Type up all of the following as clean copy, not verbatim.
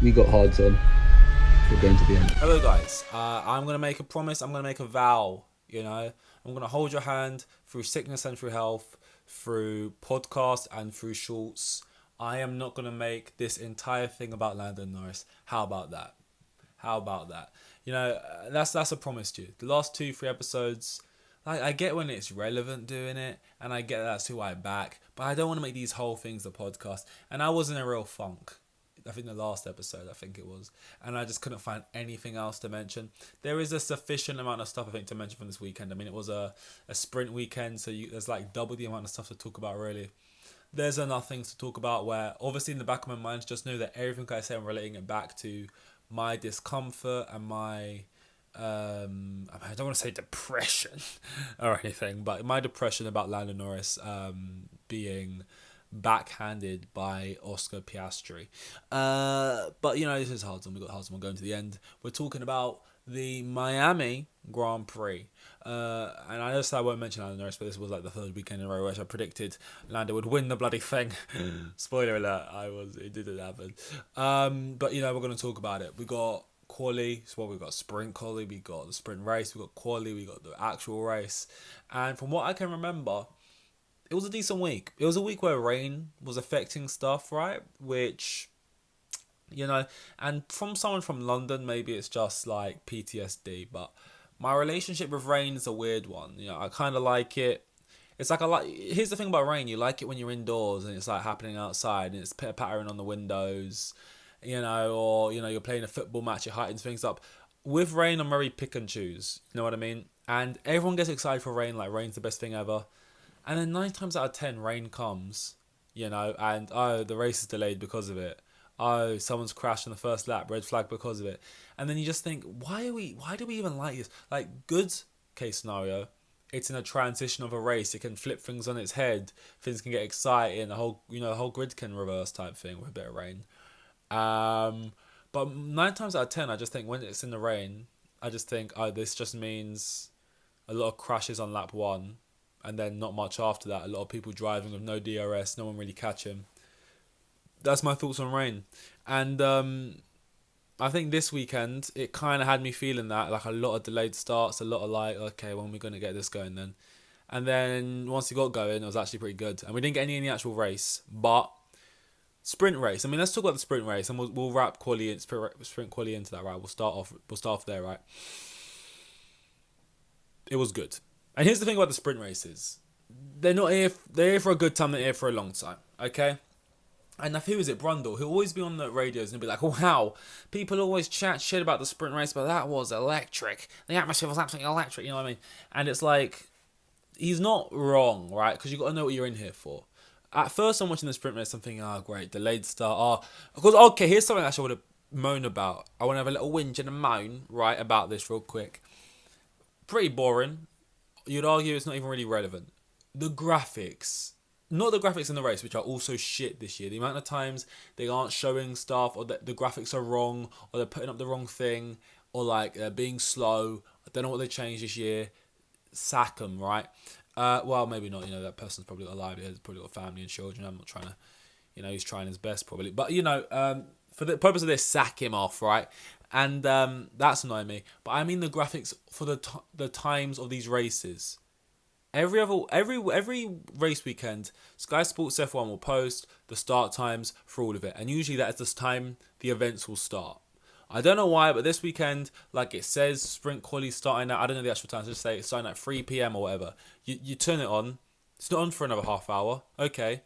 We got hards on. We're going to the end. Hello, guys. I'm going to make a promise. I'm going to make a vow. I'm going to hold your hand through sickness and through health, through podcast and through shorts. I am not going to make this entire thing about Lando Norris. How about that? How about that? That's a promise to you. The last 2, 3 episodes, I get when it's relevant doing it, and I get that's who I back, but I don't want to make these whole things a podcast. And I was in a real funk. I think the last episode, I think it was, and I just couldn't find anything else to mention. There is a sufficient amount of stuff I think to mention from this weekend. I mean, it was a sprint weekend, so there's like double the amount of stuff to talk about. Really, there's enough things to talk about. Where obviously in the back of my mind, just know that everything I say, I'm relating it back to my discomfort and my I don't want to say depression or anything, but my depression about Lando Norris being backhanded by Oscar Piastri. But this is Hardsman. We got Hardsman going to the end. We're talking about the Miami Grand Prix. And I just I won't mention Lando Norris, but this was like the third weekend in a row where I predicted Lando would win the bloody thing. Spoiler alert, it didn't happen. But we're gonna talk about it. We got quali, so we got sprint quali, we got the sprint race, we got quali, we got the actual race. And from what I can remember, it was a decent week. It was a week where rain was affecting stuff, right? Which, and from someone from London, maybe it's just like PTSD, but my relationship with rain is a weird one. I kind of like it. It's like here's the thing about rain. You like it when you're indoors and it's like happening outside and it's pitter-pattering on the windows, or you're playing a football match, it heightens things up. With rain, I'm very pick and choose. You know what I mean? And everyone gets excited for rain, like rain's the best thing ever. And then 9 times out of 10, rain comes, and the race is delayed because of it. Oh, someone's crashed in the first lap, red flag because of it. And then you just think, why do we even like this? Like, good case scenario, it's in a transition of a race. It can flip things on its head. Things can get exciting. The whole grid can reverse type thing with a bit of rain. But 9 times out of 10, I just think when it's in the rain, I just think, oh, this just means a lot of crashes on lap one, and then not much after that. A lot of people driving with no DRS, no one really catching. That's my thoughts on rain. And I think this weekend, it kind of had me feeling that, like a lot of delayed starts, a lot of like, okay, when are we going to get this going then? And then once it got going, it was actually pretty good. And we didn't get any in the actual race, but sprint race. I mean, let's talk about the sprint race, and we'll wrap sprint quali into that, right? We'll start off there, right? It was good. And here's the thing about the sprint races: they're here for a good time. They're here for a long time. Okay. And who is it? Brundle. He'll always be on the radios and be like, "Wow, people always chat shit about the sprint race, but that was electric. The atmosphere was absolutely electric." You know what I mean? And it's like, he's not wrong, right? Because you got to know what you're in here for. At first, I'm watching the sprint race. I'm thinking, "Oh, great, delayed start." Oh, because okay, here's something I want to moan about. I want to have a little whinge and a moan, right, about this real quick. Pretty boring. You'd argue it's not even really relevant. The graphics, not the graphics in the race, which are also shit this year. The amount of times they aren't showing stuff, or the graphics are wrong, or they're putting up the wrong thing, or like they're being slow. I don't know what they changed this year. Sack them, right? Well, maybe not. That person's probably got a livelihood, probably got a family and children. I'm not trying to, he's trying his best probably. But for the purpose of this, sack him off, right? And that's annoying me. But I mean the graphics for the times of these races. Every race weekend, Sky Sports F1 will post the start times for all of it, and usually that is the time the events will start. I don't know why, but this weekend, like it says, sprint quali starting at, I don't know the actual time, so just say it's starting at 3 p.m. or whatever. You turn it on, it's not on for another half hour. Okay,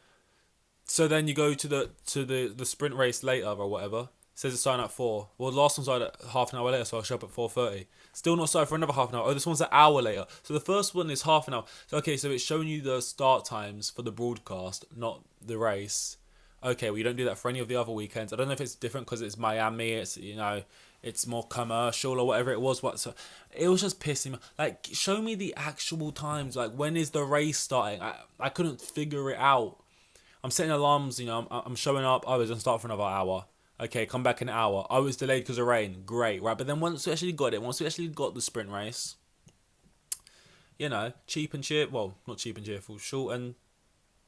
so then you go to the sprint race later or whatever. It says it's starting at 4. Well, the last one started at half an hour later, so I'll show up at 4:30. Still not started for another half an hour. Oh, this one's an hour later. So the first one is half an hour. So okay, so it's showing you the start times for the broadcast, not the race. Okay, well you don't do that for any of the other weekends. I don't know if it's different because it's Miami. It's more commercial or whatever it was. So it was just pissing me. Like, show me the actual times. Like, when is the race starting? I couldn't figure it out. I'm setting alarms. I'm showing up. I was gonna start for another hour. Okay, come back in an hour. I was delayed because of rain. Great, right? But then once we actually got the sprint race, cheap and cheap. Well, not cheap and cheerful. Short and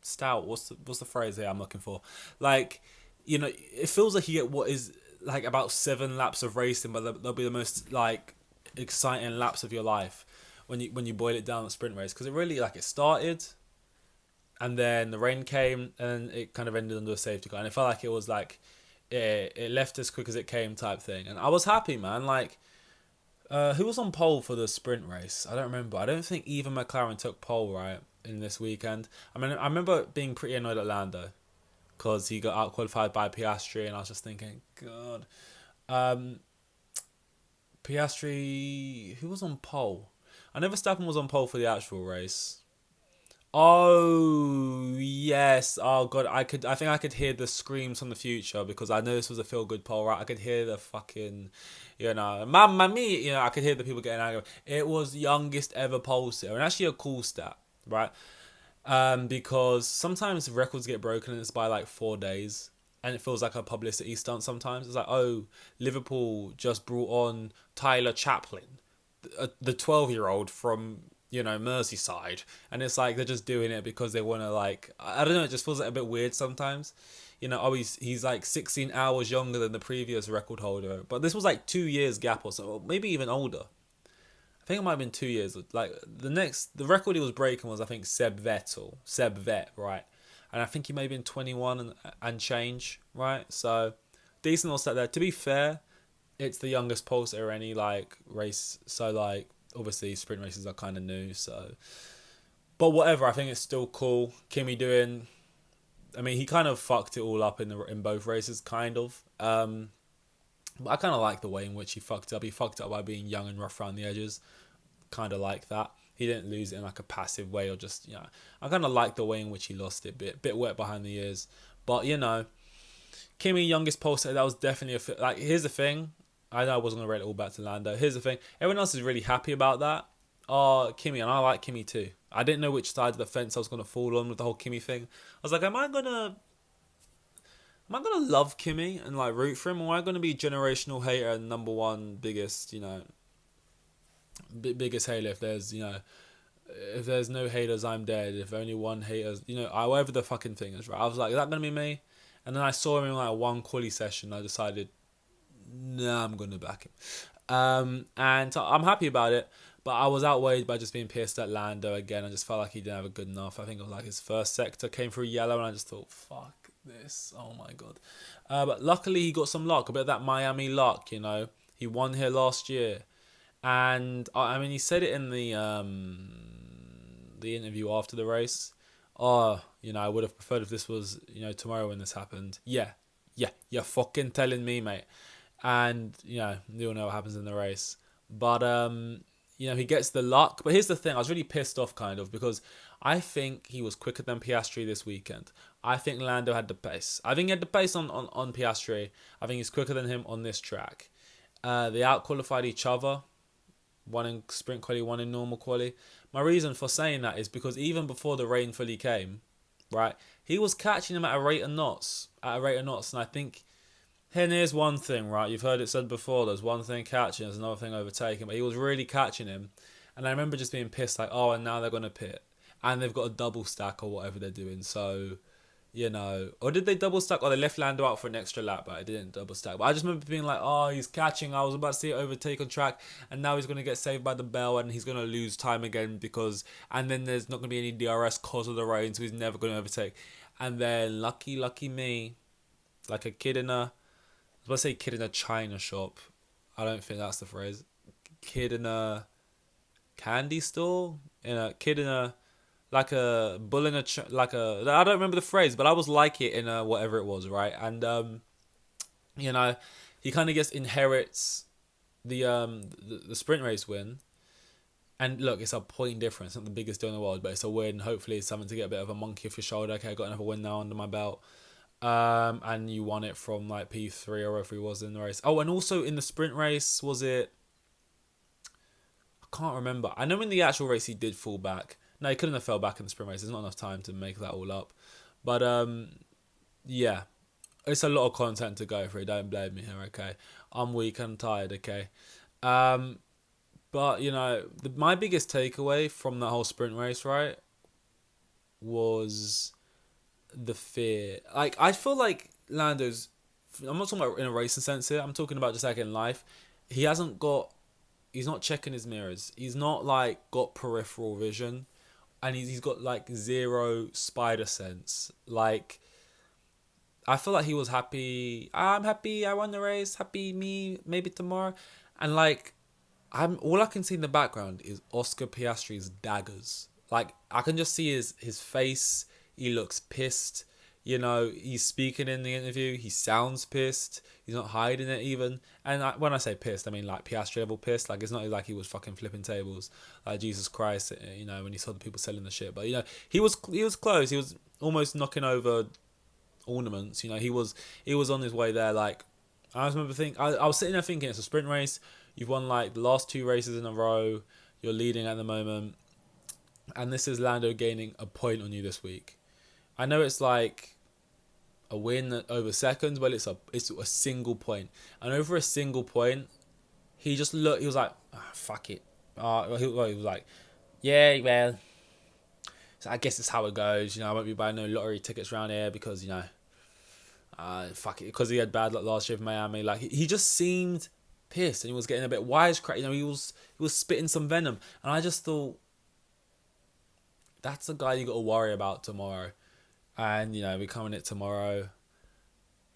stout. What's the phrase here I'm looking for? Like, it feels like you get what is like about 7 laps of racing, but they'll be the most like exciting laps of your life when you boil it down at sprint race, because it really like it started, and then the rain came, and it kind of ended under a safety car, and it felt like it was like it left as quick as it came type thing, and I was happy, man. Like, who was on pole for the sprint race? I don't remember. I don't think even McLaren took pole right in this weekend. I mean, I remember being pretty annoyed at Lando because he got out qualified by Piastri, and I was just thinking, God. Piastri, who was on pole? I know Verstappen was on pole for the actual race. Oh yes. Oh god, I think I could hear the screams from the future, because I know this was a feel good pole, right? I could hear the fucking, Mamma Mia, I could hear the people getting angry. It was youngest ever pole sitter, and actually a cool stat, right? Because sometimes records get broken and it's by like 4 days, and it feels like a publicity stunt sometimes. It's like, oh, Liverpool just brought on Tyler Chaplin, the 12-year-old from, Merseyside. And it's like they're just doing it because they want to, like, I don't know, it just feels like a bit weird sometimes. He's like 16 hours younger than the previous record holder. But this was like 2 years gap or so, maybe even older. I think it might have been 2 years. Like, the record he was breaking was, I think, Seb Vet, right? And I think he may have been 21 and change, right? So, decent little step there. To be fair, it's the youngest pole sitter any, like, race. So, like, obviously, sprint races are kind of new, so. But whatever, I think it's still cool. Kimi doing... I mean, he kind of fucked it all up in both races, kind of. But I kind of like the way in which he fucked up. He fucked up by being young and rough around the edges. Kind of like that. He didn't lose it in like a passive way, or just, I kind of like the way in which he lost it. Bit wet behind the ears. But, Kimi, youngest pole sitter, that was definitely like, here's the thing. I know I wasn't going to rate it all back to Lando. Here's the thing. Everyone else is really happy about that. Kimi, and I like Kimi too. I didn't know which side of the fence I was going to fall on with the whole Kimi thing. I was like, am I going to love Kimi and like root for him, or am I going to be generational hater and number one biggest, biggest hater if there's, if there's no haters, I'm dead. If only one hater, whatever the fucking thing is, right? I was like, is that going to be me? And then I saw him in like one quali session. I decided, nah, I'm going to back him. And so I'm happy about it. But I was outweighed by just being pissed at Lando again. I just felt like he didn't have a good enough. I think it was like his first sector came through yellow, and I just thought, fuck this. Oh my god. But luckily he got some luck. A bit of that Miami luck, He won here last year. And I mean, he said it in the interview after the race. I would have preferred if this was, tomorrow when this happened. Yeah, you're fucking telling me, mate. And, you all know what happens in the race. But, he gets the luck. But here's the thing. I was really pissed off, kind of, because I think he was quicker than Piastri this weekend. I think Lando had the pace. I think he had the pace on Piastri. I think he's quicker than him on this track. They out-qualified each other. One in sprint quali, one in normal quali. My reason for saying that is because even before the rain fully came, right, he was catching him at a rate of knots. And I think... And here's one thing, right? You've heard it said before, there's one thing catching, there's another thing overtaking. But he was really catching him. And I remember just being pissed, like, and now they're going to pit. And they've got a double stack or whatever they're doing. So, Or did they double stack? Or they left Lando out for an extra lap, but it didn't double stack. But I just remember being like, he's catching. I was about to see it overtake on track. And now he's going to get saved by the bell. And he's going to lose time again because... And then there's not going to be any DRS cause of the rain. So he's never going to overtake. And then, lucky me, like a kid in a... I was about to say kid in a china shop. I don't think that's the phrase. Kid in a candy store? Kid in a... Like a bull in a... I don't remember the phrase, but I was like it in a whatever it was, right? And, he kind of inherits the sprint race win. And look, it's a point difference. Not the biggest deal in the world, but it's a win. Hopefully it's something to get a bit of a monkey off your shoulder. Okay, I got another win now under my belt. And you won it from like P3 or wherever he was in the race. Oh, and also in the sprint race, was it... I can't remember. I know in the actual race he did fall back. No, he couldn't have fell back in the sprint race. There's not enough time to make that all up. But, yeah. It's a lot of content to go through. Don't blame me here, okay? I'm weak and tired, okay? But, my biggest takeaway from the whole sprint race, right, was... the fear. Like, I feel like Lando's I'm not talking about in a racing sense here. I'm talking about just like in life. He's not checking his mirrors. He's not like got peripheral vision, and he's got like zero spider sense. Like, I feel like he was happy. I'm happy. I won the race. Happy me. Maybe tomorrow, and like, I'm all I can see in the background is Oscar Piastri's daggers. Like, I can just see his face. He looks pissed. You know, he's speaking in the interview. He sounds pissed. He's not hiding it even. And when I say pissed, I mean like Piastri level pissed. Like, it's not like he was fucking flipping tables. Like, Jesus Christ, you know, when he saw the people selling the shit. But, you know, he was close. He was almost knocking over ornaments. You know, he was on his way there. Like, I just remember thinking, I was sitting there thinking, it's a sprint race. You've won like the last 2 races in a row. You're leading at the moment. And this is Lando gaining a point on you this week. I know it's like a win over seconds, but it's a single point. And over a single point, he was like, oh, fuck it. He was like, yeah, well, so I guess it's how it goes. You know, I won't be buying no lottery tickets around here because, you know, fuck it. Because he had bad luck last year in Miami. Like, he just seemed pissed and he was getting a bit wisecrack. You know, he was spitting some venom. And I just thought, that's the guy you got to worry about tomorrow. And, you know, we're coming it tomorrow.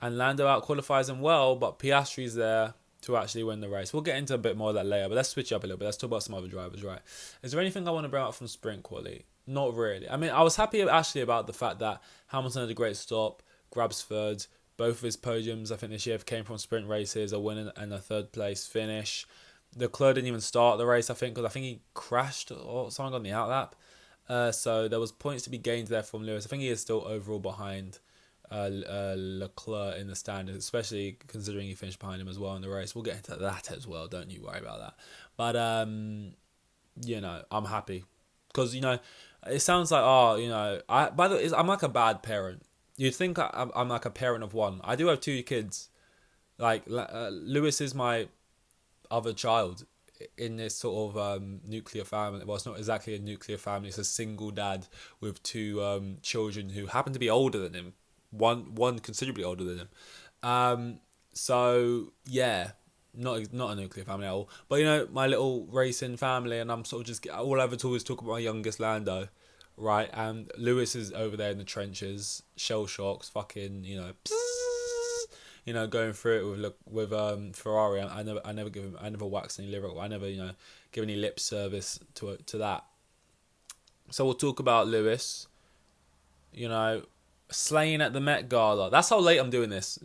And Lando out-qualifies him well, but Piastri's there to actually win the race. We'll get into a bit more of that later, but let's switch up a little bit. Let's talk about some other drivers, right? Is there anything I want to bring up from sprint quality? Not really. I mean, I was happy actually about the fact that Hamilton had a great stop, grabs third. Both of his podiums, I think, this year came from sprint races, a win and a third place finish. Leclerc didn't even start the race, I think, because I think he crashed or something on the outlap. So there was points to be gained there from Lewis. I think he is still overall behind Leclerc in the standings, especially considering he finished behind him as well in the race. We'll get into that as well. Don't you worry about that. But you know, I'm happy because, you know, it sounds like, oh, you know, by the way, I'm like a bad parent. You'd think I'm like a parent of one. I do have 2 kids. Like Lewis is my other child in this sort of nuclear family. Well, it's not exactly a nuclear family. It's a single dad with 2 children who happen to be older than him. One considerably older than him. So yeah, not a nuclear family at all. But, you know, my little racing family, and I'm sort of just, all I ever do is talk about my youngest Lando, right? And Lewis is over there in the trenches, shell shocks, fucking, you know, you know, going through it with Ferrari. I never wax any lyric. I never, you know, give any lip service to that. So we'll talk about Lewis. You know, slaying at the Met Gala. That's how late I'm doing this.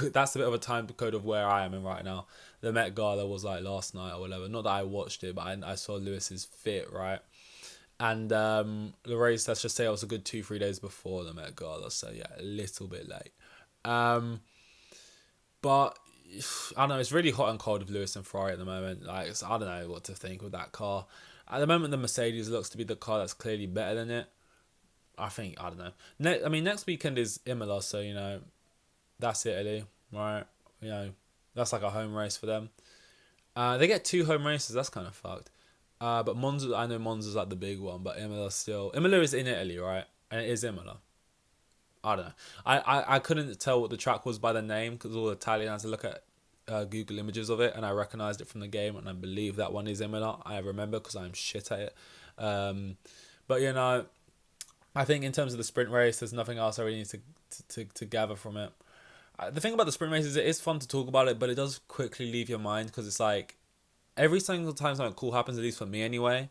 That's a bit of a time code of where I am in right now. The Met Gala was like last night or whatever. Not that I watched it, but I saw Lewis's fit, right? And the race, let's just say, it was a good 2-3 days before the Met Gala. So yeah, a little bit late. But I don't know, it's really hot and cold with Lewis and Ferrari at the moment. Like, I don't know what to think with that car. At the moment, the Mercedes looks to be the car that's clearly better than it. I think, I don't know. Next weekend is Imola, so, you know, that's Italy, right? You know, that's like a home race for them. They get 2 home races, that's kind of fucked. But Monza, I know Monza's like the big one, but Imola is in Italy, right? And it is Imola. I don't know. I couldn't tell what the track was by the name because all Italian. I had to look at Google images of it, and I recognized it from the game, and I believe that one is Imola. I remember because I'm shit at it. But, you know, I think in terms of the sprint race, there's nothing else I really need to gather from it. The thing about the sprint race is it is fun to talk about it, but it does quickly leave your mind because it's like every single time something cool happens, at least for me anyway,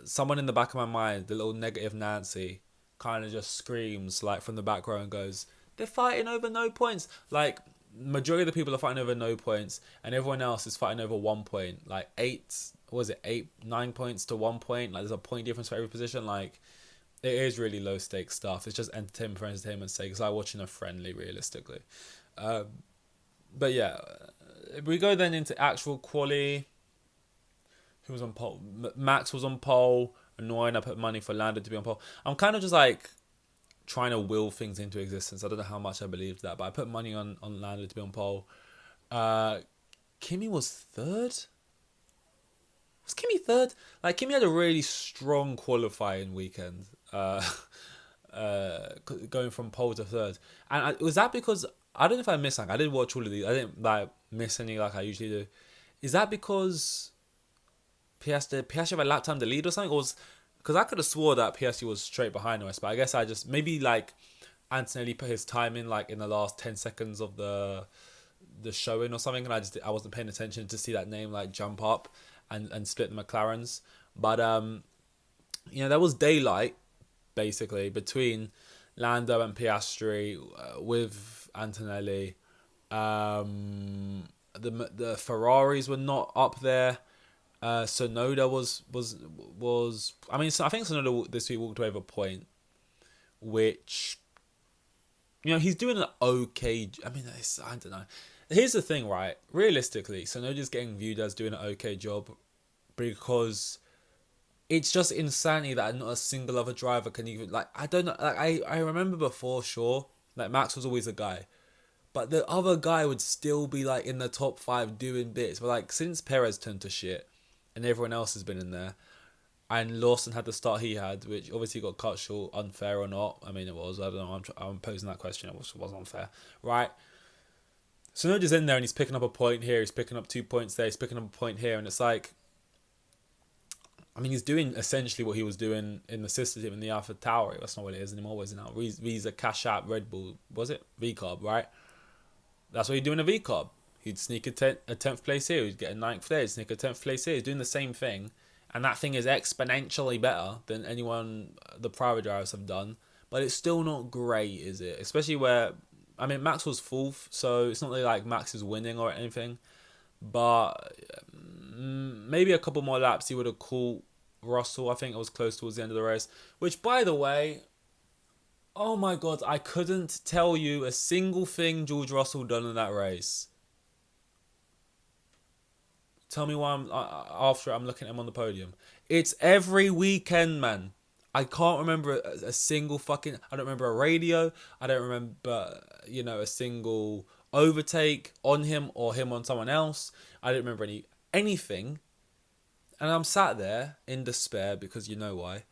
someone in the back of my mind, the little negative Nancy, kind of just screams like from the back row and goes, they're fighting over no points. Like, majority of the people are fighting over no points and everyone else is fighting over 1 point. Like 9 points to 1 point. Like, there's a point difference for every position. Like, it is really low stakes stuff. It's just entertainment for entertainment's sake. It's like watching a friendly, realistically. But yeah, if we go then into actual quali, who was on pole? Max was on pole. Annoying. I put money for Lando to be on pole. I'm kind of just like trying to will things into existence. I don't know how much I believed that, but I put money on Lando to be on pole. Kimi was third. Was Kimi third? Like, Kimi had a really strong qualifying weekend. Going from pole to third, and was that because I don't know if I missed, like, I did watch all of these. I didn't, like, miss any like I usually do. Is that because Piastri have a lap time to lead or something? Or because I could have swore that Piastri was straight behind us, but I guess I just, maybe, like, Antonelli put his time in, like, in the last 10 seconds of the showing or something, and I wasn't paying attention to see that name, like, jump up and split the McLarens. But there was daylight basically between Lando and Piastri, with Antonelli. The Ferraris were not up there. Sonoda was. I mean, so I think Sonoda this week walked away with a point, which, he's doing an okay. I mean, I don't know. Here's the thing, right? Realistically, Sonoda's getting viewed as doing an okay job because it's just insanity that not a single other driver can even, like, I don't know. Like, I remember before, sure, like, Max was always a guy, but the other guy would still be, like, in the top 5 doing bits. But, like, since Perez turned to shit and everyone else has been in there, and Lawson had the start he had, which obviously got cut short, unfair or not. I mean, it was. I don't know. I'm posing that question. It was unfair, right? So Noda's in there and he's picking up a point here. He's picking up 2 points there. He's picking up a point here, and it's like, I mean, he's doing essentially what he was doing in the sister team in the Alpha Tauri. That's not what it is anymore, is it now? Visa Cash App Red Bull, was it? V-Carb, right? That's what he'd do in a V-Carb. He'd sneak a 10th place here. He'd get a 9th there. He'd sneak a 10th place here. He's doing the same thing. And that thing is exponentially better than anyone the private drivers have done. But it's still not great, is it? Especially where, I mean, Max was 4th, so it's not really like Max is winning or anything. But maybe a couple more laps he would have caught Russell. I think it was close towards the end of the race. Which, by the way, oh my God, I couldn't tell you a single thing George Russell done in that race. Tell me why I'm looking at him on the podium. It's every weekend, man. I can't remember a single fucking... I don't remember a radio. I don't remember, a single overtake on him or him on someone else. I don't remember anything. And I'm sat there in despair because you know why.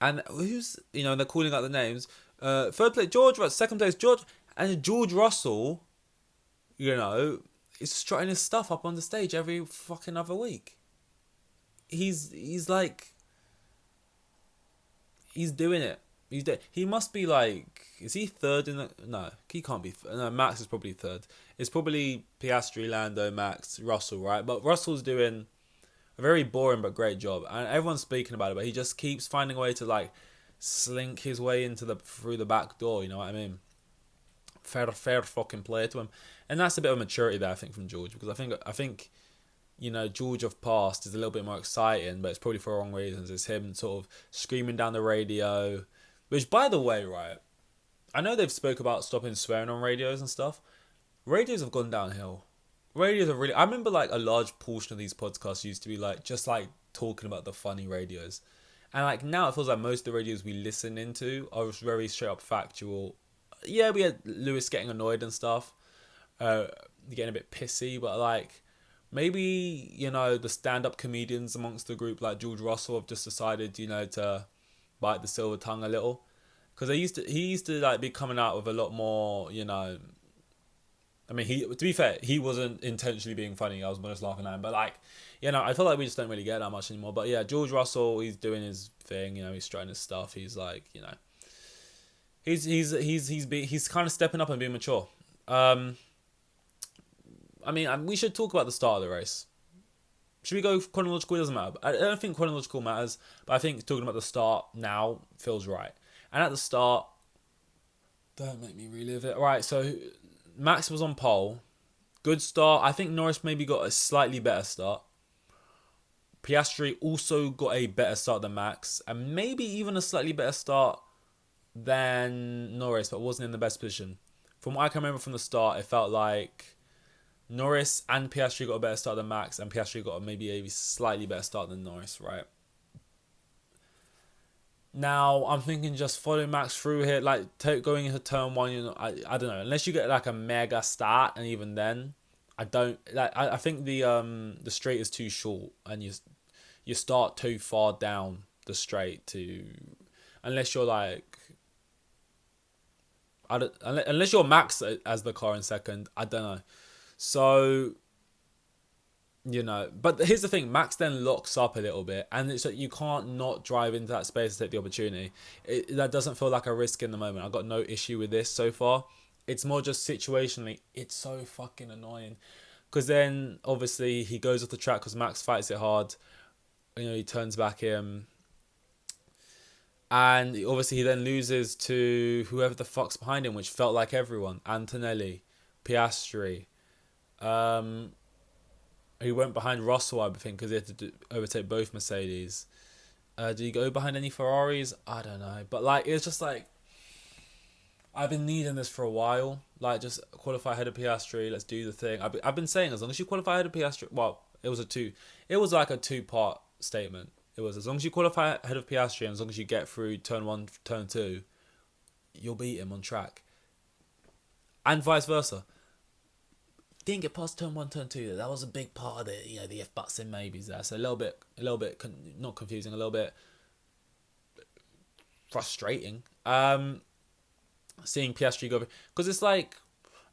And who's... they're calling out the names. Third place, George. Second place, George. And George Russell, is strutting his stuff up on the stage every fucking other week. He's like... He's doing it. He must be like... Is he third in the... No, he can't be... No, Max is probably third. It's probably Piastri, Lando, Max, Russell, right? But Russell's doing a very boring but great job. And everyone's speaking about it, but he just keeps finding a way to, like, slink his way through the back door, you know what I mean? Fair fucking play to him. And that's a bit of maturity there, I think, from George. Because I think George of past is a little bit more exciting, but it's probably for wrong reasons. It's him sort of screaming down the radio. Which, by the way, right, I know they've spoke about stopping swearing on radios and stuff. Radios have gone downhill. Radios are really... I remember, like, a large portion of these podcasts used to be, like, just, like, talking about the funny radios. And, like, now it feels like most of the radios we listen into are very straight up factual. Yeah, we had Lewis getting annoyed and stuff. Getting a bit pissy, but, like... Maybe, the stand-up comedians amongst the group, like George Russell, have just decided, to bite the silver tongue a little. Because he used to like be coming out with a lot more, I mean, to be fair, he wasn't intentionally being funny. I was just laughing at him. But, like, I feel like we just don't really get that much anymore. But, yeah, George Russell, he's doing his thing. He's trying his stuff. He's, like, he's kind of stepping up and being mature. I mean, we should talk about the start of the race. Should we go chronological? It doesn't matter. I don't think chronological matters, but I think talking about the start now feels right. And at the start, don't make me relive it. Right, so Max was on pole. Good start. I think Norris maybe got a slightly better start. Piastri also got a better start than Max, and maybe even a slightly better start than Norris, but wasn't in the best position. From what I can remember from the start, it felt like Norris and Piastri got a better start than Max, and Piastri got maybe a slightly better start than Norris, right? Now, I'm thinking just following Max through here, like going into turn 1, I don't know, unless you get like a mega start, and even then, I think the straight is too short, and you start too far down the straight unless you're like, I don't, unless you're Max as the car in second, I don't know. So, but here's the thing, Max then locks up a little bit, and it's like you can't not drive into that space to take the opportunity. That doesn't feel like a risk in the moment. I've got no issue with this so far. It's more just situationally, it's so fucking annoying. Because then, obviously, he goes off the track because Max fights it hard. He turns back in. And obviously he then loses to whoever the fuck's behind him, which felt like everyone. Antonelli, Piastri. He went behind Russell, I think, because he had to overtake both Mercedes. Did he go behind any Ferraris? I don't know. But, it's just I've been needing this for a while. Just qualify ahead of Piastri. Let's do the thing. I've been saying, as long as you qualify ahead of Piastri... Well, it was like a two-part statement. It was, as long as you qualify ahead of Piastri and as long as you get through turn 1, turn 2, you'll beat him on track. And vice versa. Didn't get past turn 1, turn 2. That was a big part of the, the if buts and maybes there. So a little bit, not confusing, a little bit frustrating. Seeing Piastri go, because it's I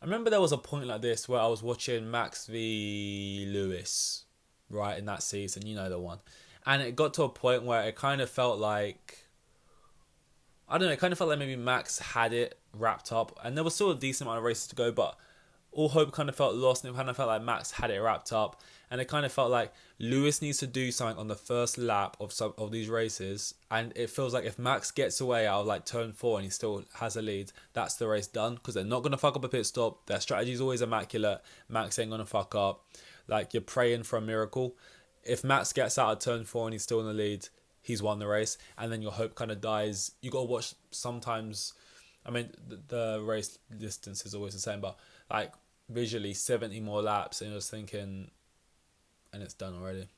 remember there was a point like this where I was watching Max v Lewis, right, in that season, the one. And it got to a point where it kind of felt like, I don't know, it kind of felt like maybe Max had it wrapped up. And there was still a decent amount of races to go, but all hope kind of felt lost. And it kind of felt like Max had it wrapped up. And it kind of felt like Lewis needs to do something on the first lap of some of these races. And it feels like if Max gets away out of turn 4 and he still has a lead, that's the race done. Because they're not going to fuck up a pit stop. Their strategy is always immaculate. Max ain't going to fuck up. You're praying for a miracle. If Max gets out of turn 4 and he's still in the lead, he's won the race. And then your hope kind of dies. You got to watch sometimes. I mean, the race distance is always the same, but visually 70 more laps, and you're just thinking, and it's done already.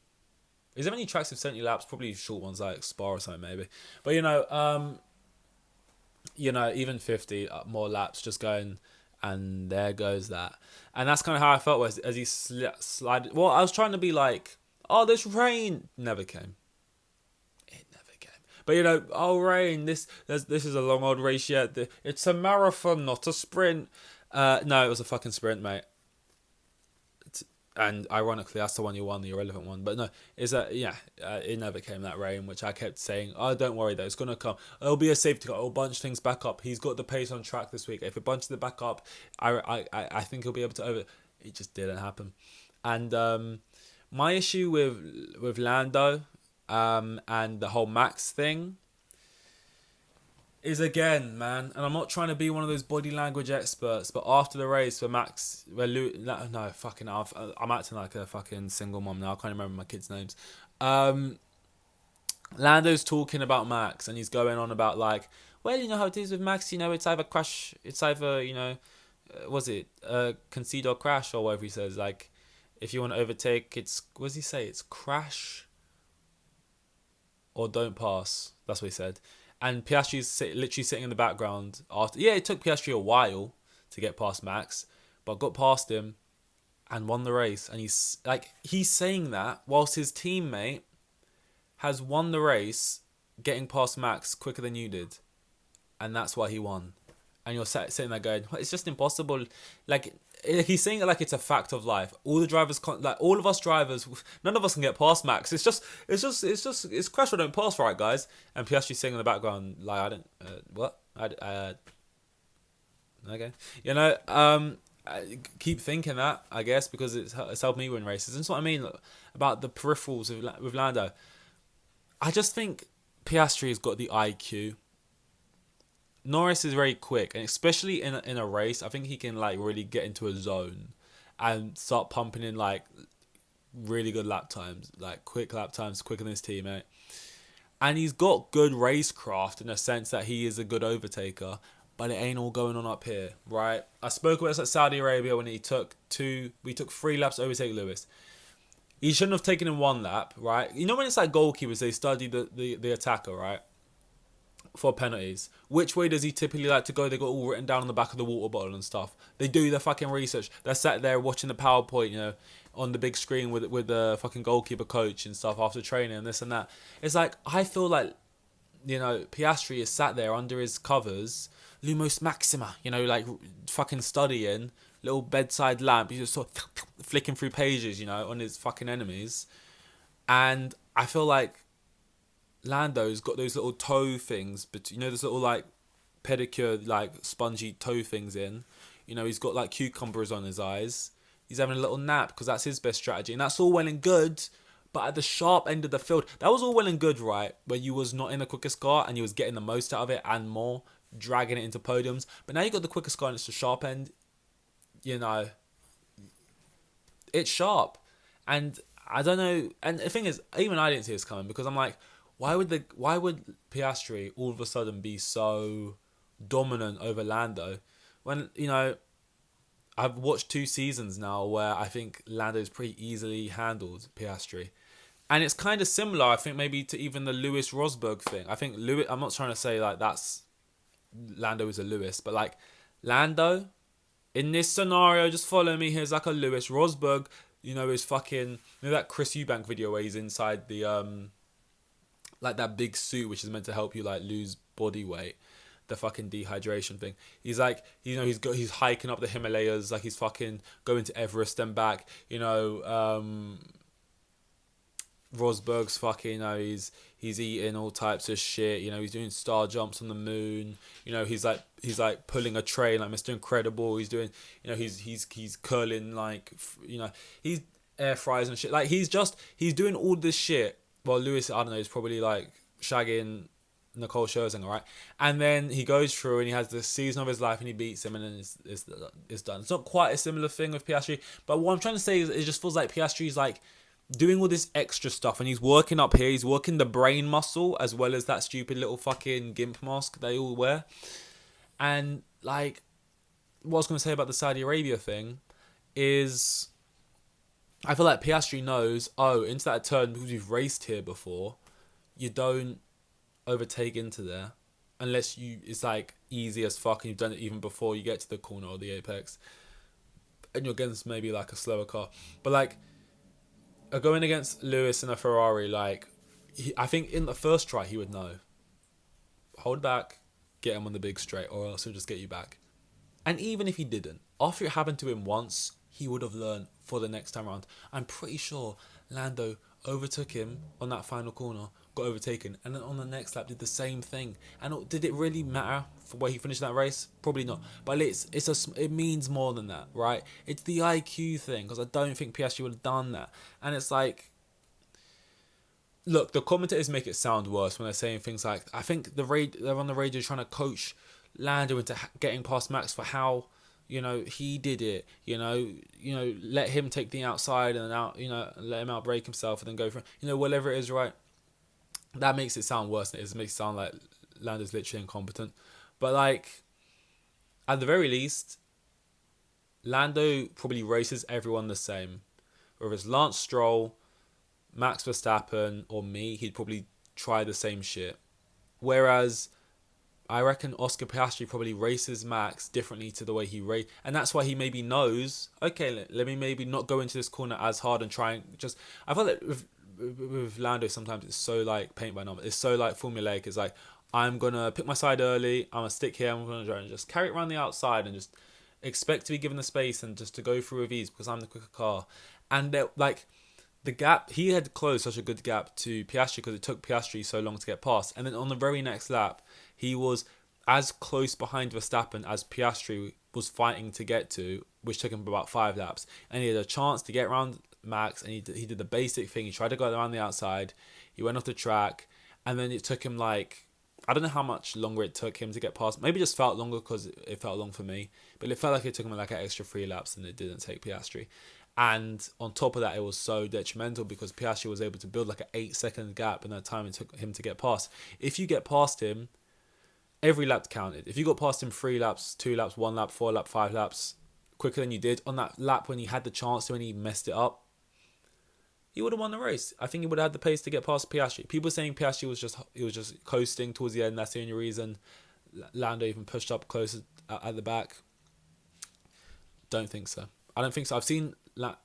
Is there any tracks with 70 laps? Probably short ones like Spa or something maybe. But even 50 more laps just going, and there goes that. And that's kind of how I felt as he slided. Well, I was trying to be oh, this rain never came. It never came. But oh, rain. This is a long old race yet. It's a marathon, not a sprint. No, it was a fucking sprint, mate. And ironically, that's the one you won, the irrelevant one. But no, it never came, that rain, which I kept saying, oh, don't worry though, it's gonna come. It'll be a safety car. It'll bunch things back up. He's got the pace on track this week. If it bunches it back up, I think he'll be able to over. It just didn't happen. And my issue with Lando, and the whole Max thing is, again, man, and I'm not trying to be one of those body language experts, but after the race I'm acting like a fucking single mom now. I can't remember my kids' names. Lando's talking about Max, and he's going on about well, you know how it is with Max, it's either crash, it's either, concede or crash, or whatever he says. If you want to overtake, what does he say? It's crash or don't pass. That's what he said. And Piastri's literally sitting in the background after. Yeah, it took Piastri a while to get past Max, but got past him and won the race. And he's saying that whilst his teammate has won the race, getting past Max quicker than you did, and that's why he won. And you're sitting there going, it's just impossible. He's saying it like it's a fact of life. All the drivers, all of us drivers, none of us can get past Max. It's crash or don't pass, right, guys? And Piastri's saying in the background, I don't, what? Okay. I keep thinking that, I guess, because it's helped me win races. And that's what I mean about the peripherals with Lando. I just think Piastri has got the IQ. Norris is very quick, and especially in a race, I think he can really get into a zone and start pumping in really good lap times, quick lap times, quicker than his teammate. And he's got good racecraft in a sense that he is a good overtaker, but it ain't all going on up here, right? I spoke about this at Saudi Arabia when we took 3 laps to overtake Lewis. He shouldn't have taken in 1 lap, right? When it's goalkeepers, they study the attacker, right? For penalties. Which way does he typically like to go? They got all written down on the back of the water bottle and stuff. They do their fucking research. They're sat there watching the PowerPoint, on the big screen with the fucking goalkeeper coach and stuff after training and this and that. It's I feel Piastri is sat there under his covers Lumos Maxima, you know, like fucking studying, little bedside lamp. He's just sort of flicking through pages, you know, on his fucking enemies. And I feel like Lando's got those little toe things, but you know, those little like pedicure, like spongy toe things in. You know, he's got like cucumbers on his eyes. He's having a little nap because that's his best strategy, and that's all well and good. But at the sharp end of the field, that was all well and good, right? Where you was not in the quickest car and you was getting the most out of it and more, dragging it into podiums. But now you got the quickest car and it's the sharp end. You know, it's sharp, and I don't know. And the thing is, even I didn't see this coming because I'm like, why would Piastri all of a sudden be so dominant over Lando when, you know, I've watched 2 seasons now where I think Lando's pretty easily handled Piastri. And it's kind of similar, I think, maybe to even the Lewis Rosberg thing. I think Lewis, I'm not trying to say like that's Lando is a Lewis, but like Lando, in this scenario, just follow me, here's like a Lewis Rosberg, you know, is fucking, you know, that Chris Eubank video where he's inside the, like that big suit which is meant to help you like lose body weight. The fucking dehydration thing. He's like, you know, he's hiking up the Himalayas, like he's fucking going to Everest and back. You know, Rosberg's fucking, you know, he's eating all types of shit. You know, he's doing star jumps on the moon. You know, he's like pulling a train like Mr. Incredible. He's doing, you know, he's curling like, you know, he's air fries and shit. Like he's doing all this shit. Well, Lewis, I don't know, is probably like shagging Nicole Scherzinger, right? And then he goes through and he has the season of his life and he beats him and then it's done. It's not quite a similar thing with Piastri, but what I'm trying to say is it just feels like Piastri's like doing all this extra stuff and he's working up here. He's working the brain muscle as well as that stupid little fucking gimp mask they all wear. And like, what I was going to say about the Saudi Arabia thing is I feel like Piastri knows, oh, into that turn, because we've raced here before, you don't overtake into there unless it's like easy as fuck and you've done it even before you get to the corner or the apex and you're against maybe like a slower car. But like going against Lewis in a Ferrari, like I think in the first try he would know, hold back, get him on the big straight, or else he'll just get you back. And even if he didn't, after it happened to him once, he would have learned for the next time around. I'm pretty sure Lando overtook him on that final corner, got overtaken, and then on the next lap did the same thing. And did it really matter for where he finished that race? Probably not. But it means more than that, right? It's the IQ thing, because I don't think Piastri would have done that. And it's like, look, the commentators make it sound worse when they're saying things like, I think they're on the radio trying to coach Lando into getting past Max for how, you know, he did it, you know, let him take the outside and out, you know, let him out break himself and then go for, you know, whatever it is, right? That makes it sound worse than it is. It makes it sound like Lando's literally incompetent. But like, at the very least, Lando probably races everyone the same. Whether it's Lance Stroll, Max Verstappen, or me, he'd probably try the same shit. Whereas I reckon Oscar Piastri probably races Max differently to the way he race, and that's why he maybe knows, okay, let me maybe not go into this corner as hard and try and just. I feel like with Lando sometimes it's so like paint by number. It's so like formulaic. It's like, I'm gonna pick my side early. I'm gonna stick here. I'm gonna try and just carry it around the outside and just expect to be given the space and just to go through with ease because I'm the quicker car. And like the gap, he had closed such a good gap to Piastri because it took Piastri so long to get past. And then on the very next lap, he was as close behind Verstappen as Piastri was fighting to get to, which took him about 5 laps. And he had a chance to get around Max, and he did the basic thing. He tried to go around the outside. He went off the track, and then it took him like, I don't know how much longer it took him to get past. Maybe it just felt longer because it felt long for me. But it felt like it took him like an extra 3 laps than it didn't take Piastri. And on top of that, it was so detrimental because Piastri was able to build like an 8-second gap in that time it took him to get past. If you get past him, every lap counted. If you got past him 3 laps, 2 laps, 1 lap, 4 lap, 5 laps quicker than you did on that lap when he had the chance to and he messed it up, he would have won the race. I think he would have had the pace to get past Piastri. People saying Piastri was just coasting towards the end. That's the only reason Lando even pushed up closer at the back. Don't think so. I don't think so. I've seen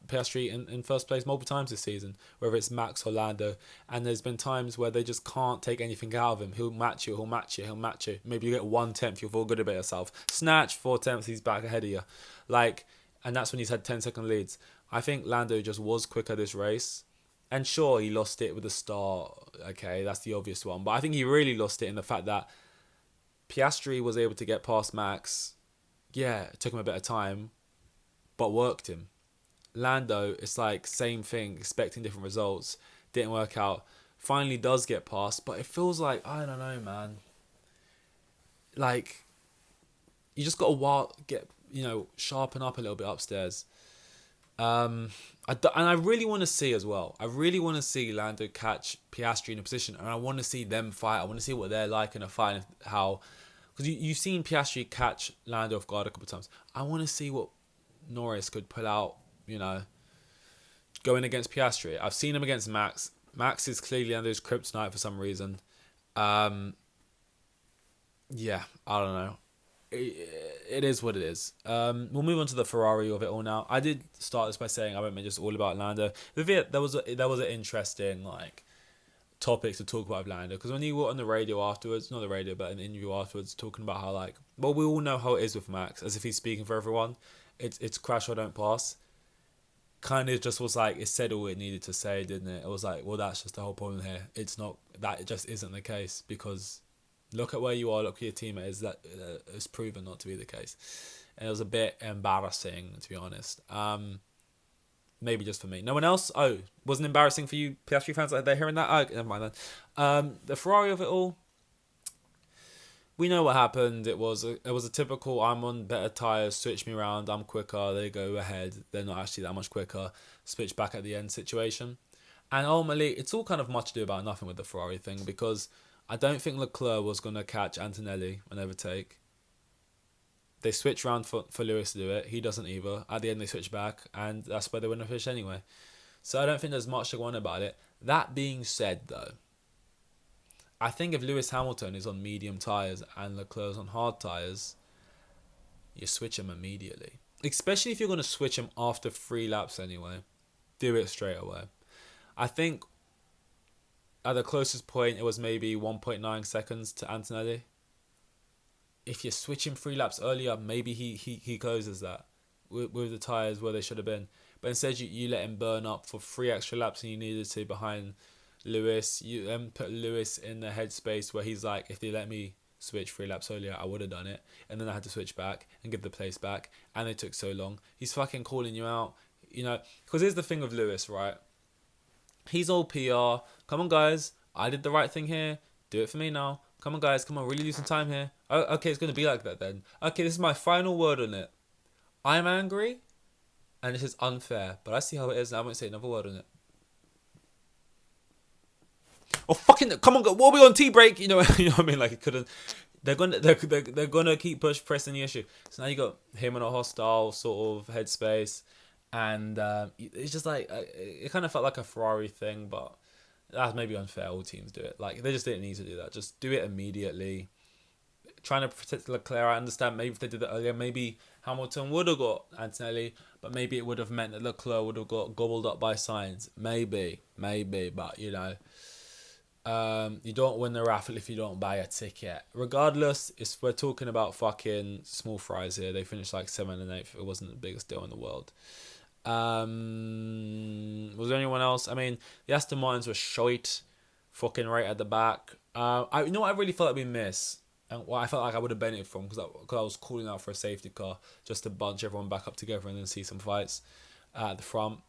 Piastri in first place multiple times this season, whether it's Max or Lando. And there's been times where they just can't take anything out of him. He'll match you, he'll match you, he'll match you. Maybe you get 1/10, you'll feel good about yourself. Snatch, 4/10, he's back ahead of you. And that's when he's had 10-second leads. I think Lando just was quicker this race. And sure, he lost it with the start. Okay, that's the obvious one. But I think he really lost it in the fact that Piastri was able to get past Max. Yeah, it took him a bit of time, but worked him. Lando, it's like same thing, expecting different results. Didn't work out. Finally does get past, but it feels like, I don't know, man. Like, you just got to sharpen up a little bit upstairs. And I really want to see as well. I really want to see Lando catch Piastri in a position, and I want to see them fight. I want to see what they're like in a fight, and how, because you've seen Piastri catch Lando off guard a couple of times. I want to see what Norris could pull out, going against Piastri. I've seen him against Max. Max is clearly Lando's kryptonite for some reason. Yeah, I don't know. It is what it is. We'll move on to the Ferrari of it all now. I did start this by saying I won't make just all about Lando. There was an interesting topics to talk about with Lando, because when you were on the radio afterwards, not the radio but in the interview afterwards, talking about how we all know how it is with Max, as if he's speaking for everyone. It's crash or don't pass. Kind of just was it said all it needed to say, didn't it? It was that's just the whole problem here. It's not that, it just isn't the case, because look at where you are, look at your teammate, is that it's proven not to be the case. And it was a bit embarrassing, to be honest. Maybe just for me. No one else? Oh, wasn't embarrassing for you Piastri fans? They're hearing that? Oh, never mind then. The Ferrari of it all, we know what happened. It was a typical, I'm on better tyres, switch me around, I'm quicker, they go ahead, they're not actually that much quicker, switch back at the end situation. And ultimately, it's all kind of much ado about nothing with the Ferrari thing, because I don't think Leclerc was going to catch Antonelli and overtake. They switch around for Lewis to do it. He doesn't either. At the end, they switch back, and that's where they win the finish anyway. So I don't think there's much to go on about it. That being said, though, I think if Lewis Hamilton is on medium tyres and Leclerc's on hard tyres, you switch him immediately. Especially if you're going to switch him after 3 laps anyway. Do it straight away. I think at the closest point, it was maybe 1.9 seconds to Antonelli. If you switch him 3 laps earlier, maybe he closes that with the tyres where they should have been. But instead, you let him burn up for 3 extra laps than you needed to behind Lewis. You then put Lewis in the headspace where he's like, if they let me switch 3 laps earlier, I would have done it. And then I had to switch back and give the place back. And it took so long. He's fucking calling you out. Because here's the thing with Lewis, right? He's all PR. Come on, guys. I did the right thing here. Do it for me now. Come on, guys. Come on. Really losing time here. Oh, okay, it's going to be like that then. Okay, this is my final word on it. I'm angry, and this is unfair. But I see how it is, and I won't say another word on it. Oh, fucking... Come on, what are we on tea break? You know what I mean? It couldn't... They're gonna keep pressing the issue. So now you got him in a hostile sort of headspace. And it's just it kind of felt like a Ferrari thing, but that's maybe unfair. All teams do it. They just didn't need to do that. Just do it immediately. Trying to protect Leclerc, I understand. Maybe if they did that earlier, maybe Hamilton would have got Antonelli, but maybe it would have meant that Leclerc would have got gobbled up by Sainz. Maybe, but you don't win the raffle if you don't buy a ticket. Regardless, we're talking about fucking small fries here. They finished 7th and 8th. It wasn't the biggest deal in the world. Was there anyone else? I mean, the Aston Martins were shite, fucking right at the back. I really felt like we missed, and what I felt like I would have benefited from, because I was calling out for a safety car just to bunch everyone back up together and then see some fights at the front.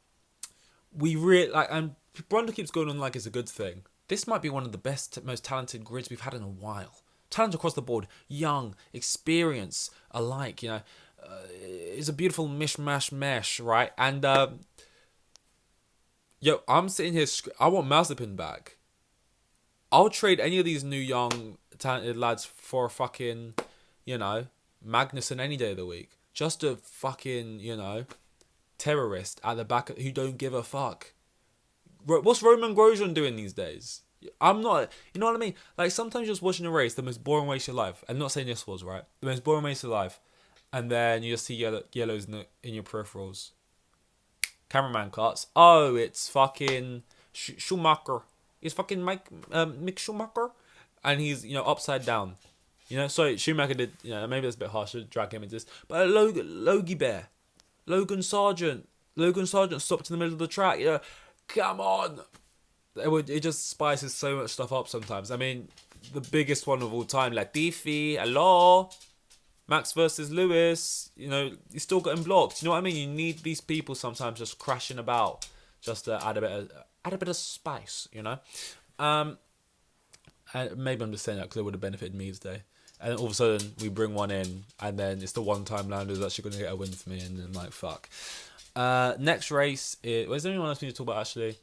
We really and Brundle keeps going on it's a good thing. This might be one of the best, most talented grids we've had in a while. Talent across the board, young, experience alike. It's a beautiful mishmash mesh, right? And I'm sitting here. I want Mazepin back. I'll trade any of these new young talented lads for a fucking, Magnussen any day of the week. Just a fucking, terrorist at the back who don't give a fuck. What's Roman Grosjean doing these days? I'm not, you know what I mean? Sometimes you're just watching a race, the most boring race of your life. I'm not saying this was, right? The most boring race of your life. And then you just see yellows in your peripherals. Cameraman cuts. Oh, it's fucking Schumacher. It's fucking Mick Schumacher, and he's upside down. Sorry, Schumacher did. Maybe that's a bit harsh to drag him into this, but Logie Bear, Logan Sargent stopped in the middle of the track. Come on. It just spices so much stuff up sometimes. I mean, the biggest one of all time, Latifi, hello, Max versus Lewis. You still got him blocked. You know what I mean? You need these people sometimes just crashing about, just to add a bit of spice. And maybe I'm just saying that because it would have benefited me today. And all of a sudden we bring one in, and then it's the one time Lando's actually going to get a win for me, and I'm like, fuck. Next race is there anyone else we need to talk about actually?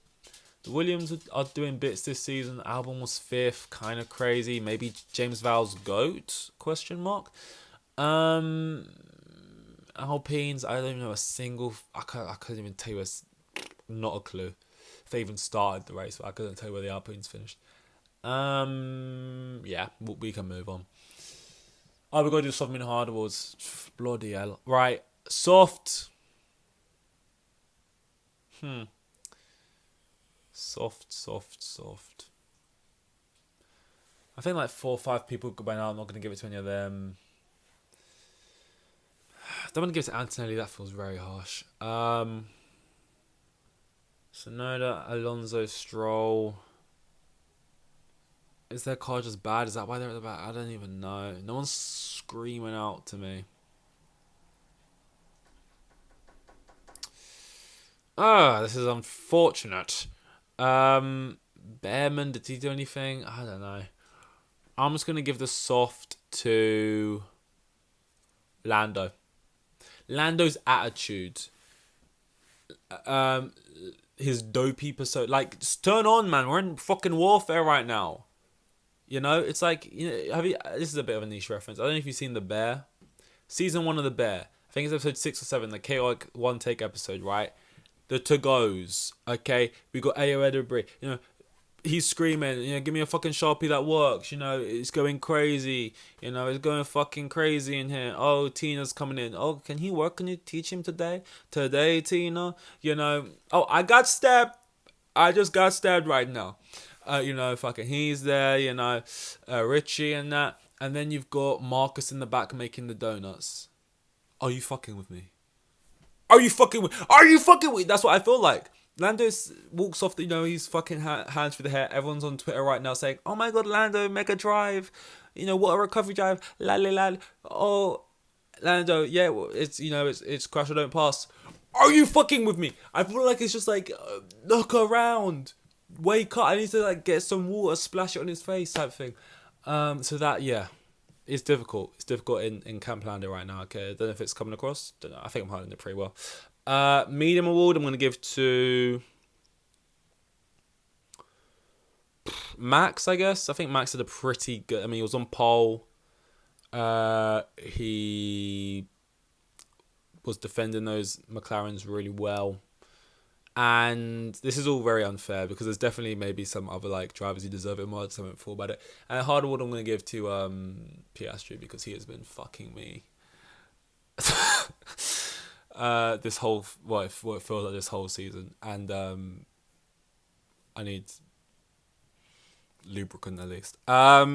The Williams are doing bits this season. Albon was 5th, kind of crazy. Maybe James Vowles GOAT? ? Alpines, I don't even know a single. I couldn't even tell you not a clue. If they even started the race, but I couldn't tell you where the Alpines finished. Yeah, we can move on. Oh, we've got to do soft, medium, hard awards. Bloody hell. Right, soft. Soft. I think like 4 or 5 people went out. I'm not going to give it to any of them. I don't want to give it to Antonelli. That feels very harsh. Sonoda, Alonso, Stroll. Is their car just bad? Is that why they're at the back? I don't even know. No one's screaming out to me. This is unfortunate. Behrman, did he do anything? I don't know. I'm just going to give the soft to Lando. Lando's attitude. His dopey persona. Like, just turn on, man. We're in fucking warfare right now. It's like, this is a bit of a niche reference. I don't know if you've seen The Bear. Season 1 of The Bear. I think it's episode 6 or 7, the chaotic one take episode, right? The to-goes, okay? We got Ayo Edinburgh. He's screaming, give me a fucking Sharpie that works. It's going crazy. It's going fucking crazy in here. Oh, Tina's coming in. Oh, can he work? Can you teach him today? Today, Tina? Oh, I got stabbed. I just got stabbed right now. Fucking he's there, Richie and that. And then you've got Marcus in the back making the donuts. Are you fucking with me? Are you fucking with? That's what I feel like. Lando walks off he's fucking hands through the hair. Everyone's on Twitter right now saying, oh my god, Lando, mega drive. What a recovery drive. La. Oh, Lando, yeah, it's crash or don't pass. Are you fucking with me? I feel like it's just like, look around. Wake up. I need to get some water, splash it on his face type thing. So that, yeah. It's difficult. It's difficult in Camp Lando right now. Okay, I don't know if it's coming across. Don't know. I think I'm handling it pretty well. Medium award I'm going to give to Max, I guess. I think Max did a pretty good. I mean, he was on pole. He was defending those McLarens really well. And this is all very unfair because there's definitely maybe some other drivers who deserve it more. I haven't thought about it. And a hard award I'm going to give to Piastri because he has been fucking me. This whole it feels like this whole season, and I need lubricant at least. I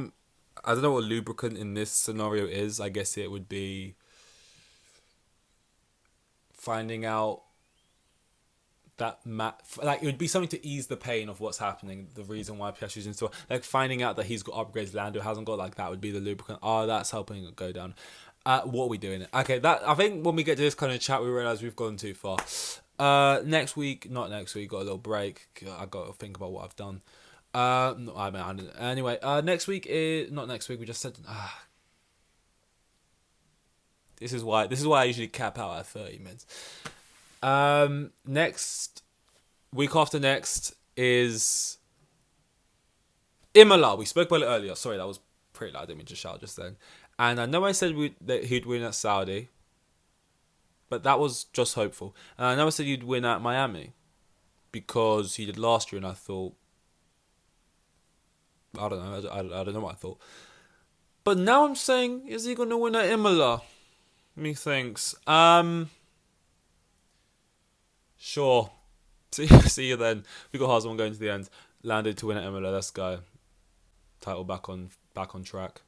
don't know what lubricant in this scenario is. I guess it would be finding out that it would be something to ease the pain of what's happening. The reason why Piastri's in store, finding out that he's got upgrades Lando hasn't got, that would be the lubricant. Oh, that's helping it go down. What are we doing? Okay, I think when we get to this kind of chat, we realise we've gone too far. Not next week, got a little break. I got to think about what I've done. Anyway, next week is not next week. We just said. This is why I usually cap out at 30 minutes. Next week after next is Imola. We spoke about it earlier. Sorry, that was pretty loud. I didn't mean to shout just then. And I know I said that he'd win at Saudi, but that was just hopeful. And I know I said he'd win at Miami because he did last year, and I thought, I don't know. I don't know what I thought. But now I'm saying, is he going to win at Imola? Methinks. Sure. See you then. We got Haas one going to the end. Lando to win at Imola. Let's go. Title back on track.